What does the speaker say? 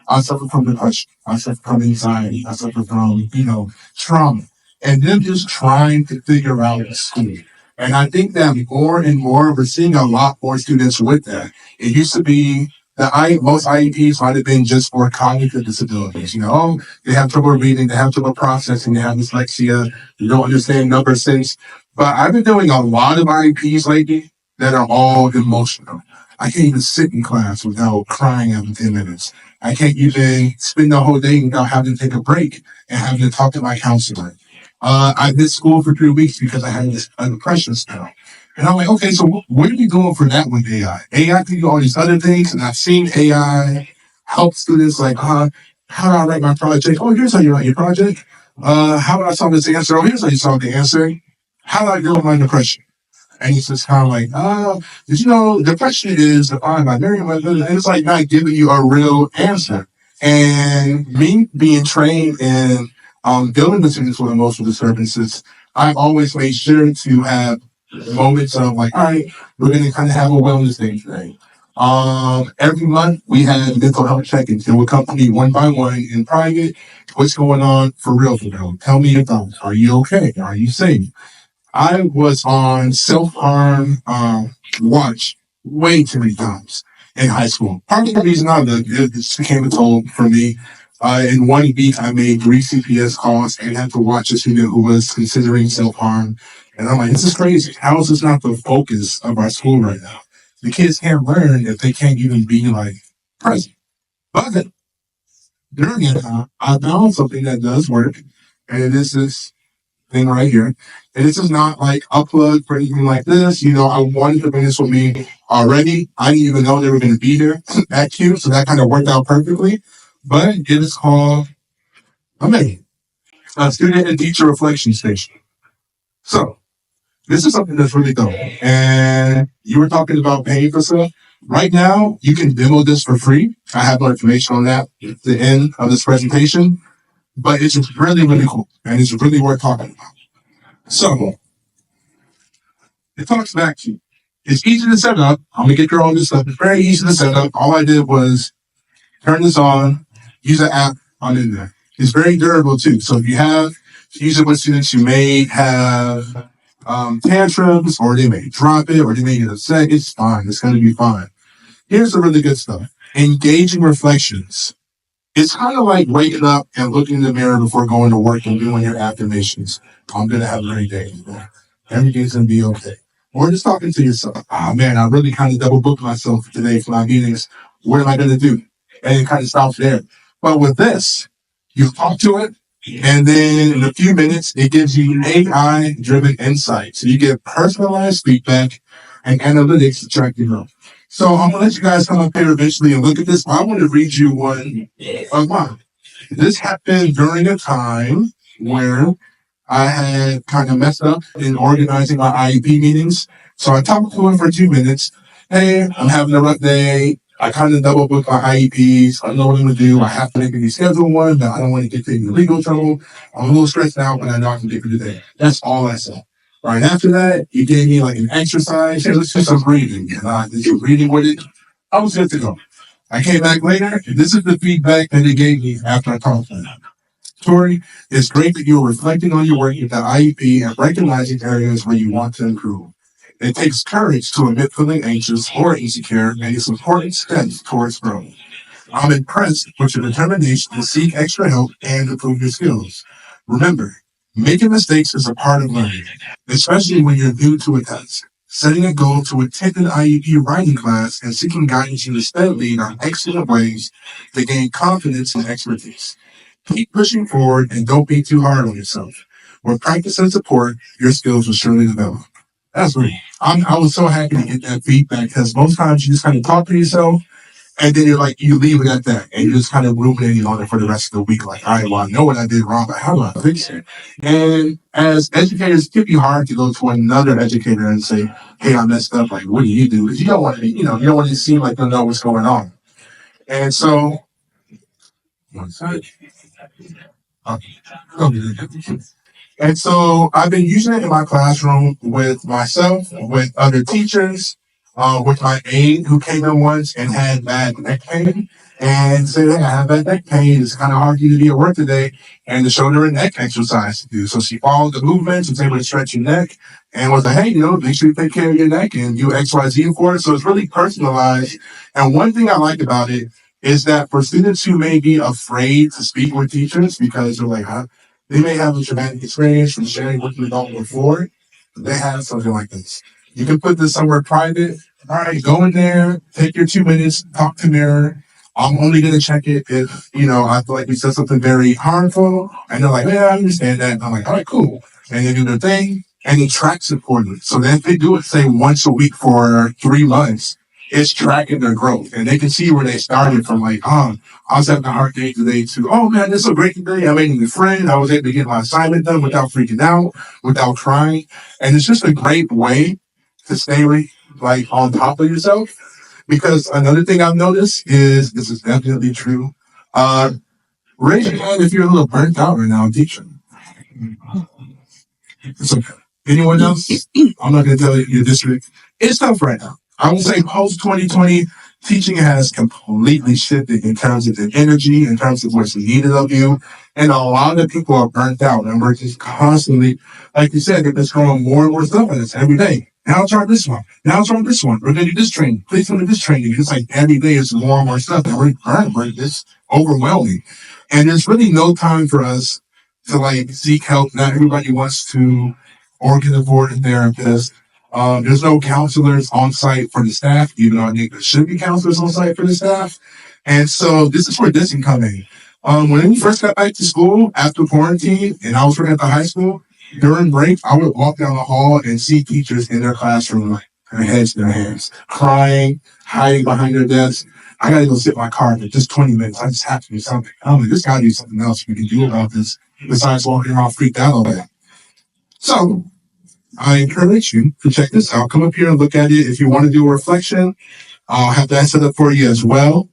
I suffer from depression. I suffer from anxiety. I suffer from, trauma. And them just trying to figure out school. And I think that more and more we're seeing a lot more students with that. It used to be most IEPs might have been just for cognitive disabilities. They have trouble reading, they have trouble processing, they have dyslexia, they don't understand number sense. But I've been doing a lot of IEPs lately that are all emotional. I can't even sit in class without crying after 10 minutes. I can't even spend the whole day without having to take a break and having to talk to my counselor. I missed school for 3 weeks because I had a depression spell. And I'm like, okay, so what are we doing for that with AI? AI can do all these other things, and I've seen AI help students like, how do I write my project? Oh, here's how you write your project. How do I solve this answer? Oh, here's how you solve the answer. How do I deal with my depression? And he's just kind of like, did you know depression is defined by Merriam-Webster? And it's like not giving you a real answer. And me being trained in dealing with students with emotional disturbances, I've always made sure to have moments of like, all right, we're going to kind of have a wellness day today. Every month we had mental health check-ins. They would come to me one by one in private. What's going on for real? Tell me your thoughts. Are you okay? Are you safe? I was on self-harm watch way too many times in high school. Part of the reason it became a toll for me. In 1 week, I made 3 CPS calls and had to watch a student who was considering self-harm. And I'm like, this is crazy. How is this not the focus of our school right now? The kids can't learn if they can't even be like present. But during that time, I found something that does work, and it is this thing right here. And this is not like a plug for anything like this. I wanted to bring this with me already. I didn't even know they were going to be here at CUE, so that kind of worked out perfectly. But it is called a student and teacher reflection station. So this is something that's really dope. And you were talking about paying for stuff. Right now, you can demo this for free. I have more information on that at the end of this presentation. But it's really, really cool. And it's really worth talking about. So, it talks back to you. It's easy to set up. I'm going to get through all this stuff. It's very easy to set up. All I did was turn this on, use an app on in there. It's very durable too. So if you use it with students who may have tantrums, or they may drop it, or they may get upset, it's fine. It's going to be fine. Here's the really good stuff. Engaging reflections. It's kind of like waking up and looking in the mirror before going to work and doing your affirmations. I'm going to have a great day. Everything's going to be okay. Or just talking to yourself. Oh man, I really kind of double booked myself today for my meetings. What am I going to do? And it kind of stops there. But with this, you talk to it, and then in a few minutes, it gives you AI-driven insight. So you get personalized feedback and analytics to track your growth. So I'm going to let you guys come up here eventually and look at this. I want to read you one of mine. This happened during a time where I had kind of messed up in organizing my IEP meetings. So I talked to him for 2 minutes. Hey, I'm having a rough day. I kind of double booked my IEPs. I don't know what I'm going to do. I have to make a reschedule one, but I don't want to get into any legal trouble. I'm a little stressed out, but I know I can get through the day. That's all I said. Right after that, you gave me like an exercise. Hey, let's do some breathing. And I did some breathing with it. I was good to go. I came back later, and this is the feedback that they gave me after I talked to them. Tory, it's great that you're reflecting on your work with the IEP and recognizing areas where you want to improve. It takes courage to admit feeling anxious or insecure, and it's important steps towards growth. I'm impressed with your determination to seek extra help and improve your skills. Remember, making mistakes is a part of learning, especially when you're new to a task. Setting a goal to attend an IEP writing class and seeking guidance in the STEM lead are excellent ways to gain confidence and expertise. Keep pushing forward and don't be too hard on yourself. With practice and support, your skills will surely develop. That's great. I was so happy to get that feedback because most times you just kind of talk to yourself and then you leave it at that and you're just kind of ruminating on it for the rest of the week. Like, all right, well, I know what I did wrong, but how do I fix it? And as educators, it can be hard to go to another educator and say, hey, I messed up. Like, what do you do? Because you don't want to, you don't want to seem like you know what's going on. And so, one second. Okay. And so I've been using it in my classroom with myself, with other teachers, with my aide who came in once and had bad neck pain. and say, hey, I have that neck pain. It's kind of hard for you to be at work today. And to show her a neck exercise to do. So she followed the movements, was able to stretch your neck, and was like, hey, make sure you take care of your neck and do XYZ for it. So it's really personalized. And one thing I like about it is that for students who may be afraid to speak with teachers because they're like, they may have a traumatic experience from sharing with an adult before, they have something like this. You can put this somewhere private. All right, go in there, take your 2 minutes, talk to Mirror. I'm only going to check it if, I feel like we said something very harmful. And they're like, yeah, I understand that. And I'm like, all right, cool. And they do their thing and it tracks accordingly. So then if they do it, say, once a week for 3 months, it's tracking their growth. And they can see where they started from like, I was having a hard day today to, oh man, this is a great day. I made a new friend. I was able to get my assignment done without freaking out, without crying. And it's just a great way to stay like on top of yourself. Because another thing I've noticed is, this is definitely true. Raise your hand if you're a little burnt out right now teaching. So, anyone else? I'm not going to tell you your district. It's tough right now. I would say post 2020, teaching has completely shifted in terms of the energy, in terms of what's needed of you. And a lot of people are burnt out. And we're just constantly, like you said, they're just throwing more and more stuff at us every day. Now try this one. Now try this one. We're going to do this training. Please come to this training. It's like every day is more and more stuff. And we're just overwhelming. And there's really no time for us to like seek help. Not everybody wants to or can afford a therapist. There's no counselors on site for the staff, even though I think there should be counselors on site for the staff. And so this is where this can come in. When we first got back to school after quarantine and I was working at the high school, during break, I would walk down the hall and see teachers in their classroom, like their heads in their hands, crying, hiding behind their desks. I got to go sit in my car for just 20 minutes. I just have to do something. I'm like, there's got to be something else we can do about this besides walking around freaked out all day. So I encourage you to check this out. Come up here and look at it. If you want to do a reflection, I'll have that set up for you as well.